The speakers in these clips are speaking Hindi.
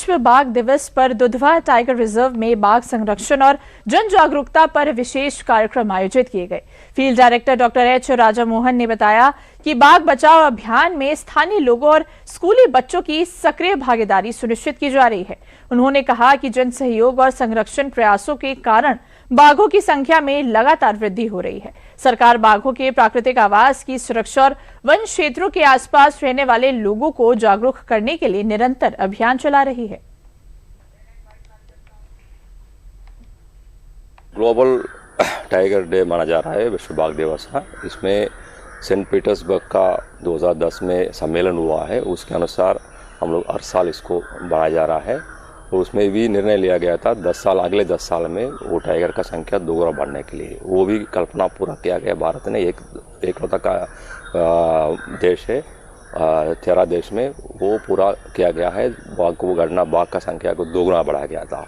विश्व बाघ दिवस पर दुधवा टाइगर रिजर्व में बाघ संरक्षण और जन जागरूकता पर विशेष कार्यक्रम आयोजित किए गए। Field director doctor H Raja Mohan ने बताया कि बाघ बचाओ अभियान में स्थानीय लोगों और स्कूली बच्चों की सक्रिय भागीदारी सुनिश्चित की जा रही है। उन्होंने कहा कि जन सहयोग और संरक्षण प्रयासों के कारण बाघों की संख्या में लगातार वृद्धि हो रही है। सरकार बाघों के प्राकृतिक आवास की सुरक्षा और वन क्षेत्रों के आसपास रहने वाले लोगों को जागरूक करने के लिए निरंतर अभियान चला रही है। ग्लोबल टाइगर डे माना जा रहा है, विश्व बाघ दिवस है। इसमें सेंट पीटर्सबर्ग का 2010 में सम्मेलन हुआ है। उसके अनुसार हम लोग हर साल इसको बढ़ाया जा रहा है। तो उसमें भी निर्णय लिया गया था अगले 10 साल में वो टाइगर का संख्या दोगुना बढ़ने के लिए। वो भी कल्पना पूरा किया गया। भारत ने एकलौता का देश है, 13 देश में वो पूरा किया गया है। बाघ को गणना, बाघ का संख्या को दोगुना बढ़ाया गया था।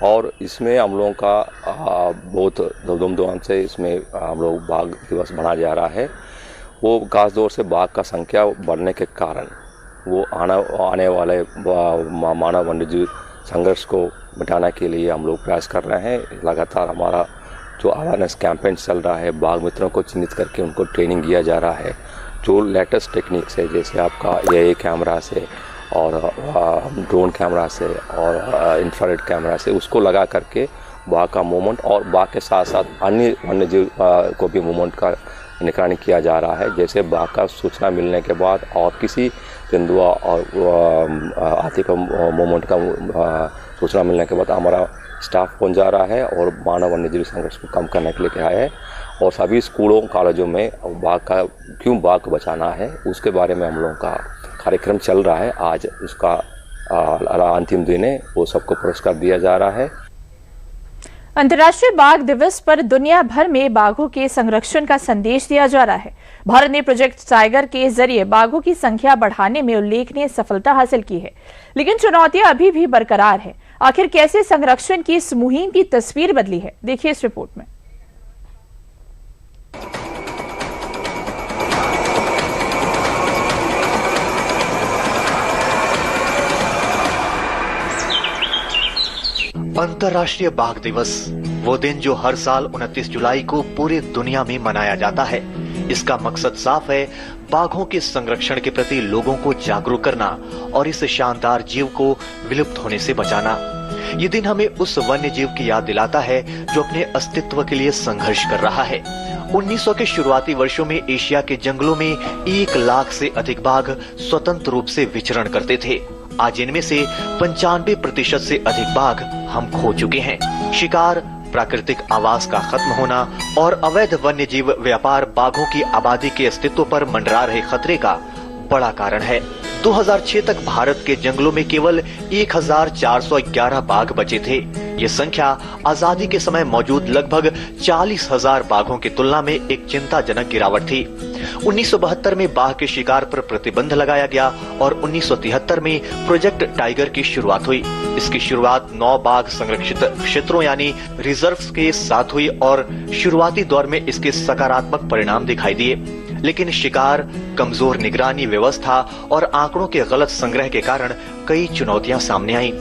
और इसमें हम लोगों का बहुत धूमधाम से इसमें हम लोग बाघ दिवस मनाया जा रहा है। वो खास तौर से बाघ का संख्या बढ़ने के कारण वो आने वाले मानव वन्यजीव संघर्ष को मिटाने के लिए हम लोग प्रयास कर रहे हैं। लगातार हमारा जो अवेयरनेस कैंपेन चल रहा है, बाघ मित्रों को चिन्हित करके उनको ट्रेनिंग दिया जा रहा है। जो लेटेस्ट टेक्निक्स है, जैसे आपका एआई कैमरा से और ड्रोन कैमरा से और इंफ्रारेड कैमरा से, उसको लगा करके बाघ का मूवमेंट और बाघ के साथ साथ अन्य वन्यजीव को भी मूवमेंट का निगरानी किया जा रहा है। जैसे बाघ का सूचना मिलने के बाद और किसी तेंदुआ और हाथी का मूवमेंट का सूचना मिलने के बाद हमारा स्टाफ पहुंच जा रहा है और मानव वन्यजीव संघर्ष को कम करने के लिए कहा है। और सभी स्कूलों कॉलेजों में बाघ को बचाना है, उसके बारे में हम लोगों का कार्यक्रम चल रहा है। आज उसका अंतिम दिन है, वो सबको पुरस्कार दिया जा रहा है। अंतर्राष्ट्रीय बाघ दिवस पर दुनिया भर में बाघों के संरक्षण का संदेश दिया जा रहा है। भारत ने प्रोजेक्ट टाइगर के जरिए बाघों की संख्या बढ़ाने में उल्लेखनीय सफलता हासिल की है, लेकिन चुनौतियां अभी भी बरकरार है। आखिर कैसे संरक्षण की इस मुहिम की तस्वीर बदली है, देखिए इस रिपोर्ट में। अंतर्राष्ट्रीय बाघ दिवस वो दिन जो हर साल 29 जुलाई को पूरी दुनिया में मनाया जाता है। इसका मकसद साफ है, बाघों के संरक्षण के प्रति लोगों को जागरूक करना और इस शानदार जीव को विलुप्त होने से बचाना। ये दिन हमें उस वन्य जीव की याद दिलाता है जो अपने अस्तित्व के लिए संघर्ष कर रहा है। 1900 के शुरुआती वर्षों में एशिया के जंगलों में 1 लाख से अधिक बाघ स्वतंत्र रूप से विचरण करते थे। आज इनमें से 95% से अधिक बाघ हम खो चुके हैं। शिकार, प्राकृतिक आवास का खत्म होना और अवैध वन्य जीव व्यापार बाघों की आबादी के अस्तित्व पर मंडरा रहे खतरे का बड़ा कारण है। 2006 तक भारत के जंगलों में केवल 1411 बाघ बचे थे। ये संख्या आजादी के समय मौजूद लगभग 40,000 बाघों की तुलना में एक चिंताजनक गिरावट थी। 1972 में बाघ के शिकार पर प्रतिबंध लगाया गया और 1973 में प्रोजेक्ट टाइगर की शुरुआत हुई। इसकी शुरुआत 9 बाघ संरक्षित क्षेत्रों यानी रिजर्व्स के साथ हुई और शुरुआती दौर में इसके सकारात्मक परिणाम दिखाई दिए। लेकिन शिकार, कमजोर निगरानी व्यवस्था और आंकड़ों के गलत संग्रह के कारण कई चुनौतियां सामने आईं।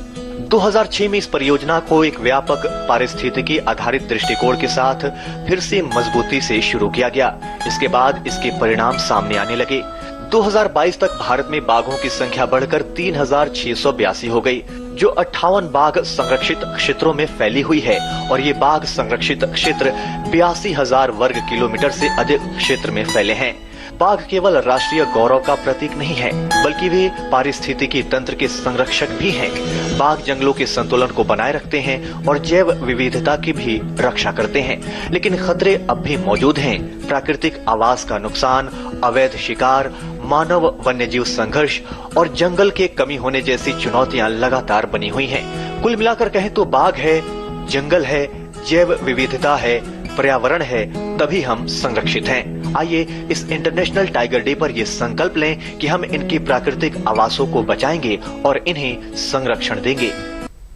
2006 में इस परियोजना को एक व्यापक पारिस्थितिकी आधारित दृष्टिकोण के साथ फिर से मजबूती से शुरू किया गया। इसके बाद इसके परिणाम सामने आने लगे। 2022 तक भारत में बाघों की संख्या बढ़कर 3682 हो गई, जो 58 बाघ संरक्षित क्षेत्रों में फैली हुई है। और ये बाघ संरक्षित क्षेत्र 82,000 वर्ग किलोमीटर से अधिक क्षेत्र में फैले हैं। बाघ केवल राष्ट्रीय गौरव का प्रतीक नहीं है, बल्कि वे पारिस्थितिकी तंत्र के संरक्षक भी हैं। बाघ जंगलों के संतुलन को बनाए रखते हैं और जैव विविधता की भी रक्षा करते हैं। लेकिन खतरे अब भी मौजूद हैं। प्राकृतिक आवास का नुकसान, अवैध शिकार, मानव वन्यजीव संघर्ष और जंगल के कमी होने जैसी चुनौतियां लगातार बनी हुई हैं। कुल मिलाकर कहें तो बाघ है, जंगल है, जैव विविधता है, पर्यावरण है, तभी हम संरक्षित हैं। आइए इस इंटरनेशनल टाइगर डे पर ये संकल्प लें कि हम इनकी प्राकृतिक आवासों को बचाएंगे और इन्हें संरक्षण देंगे।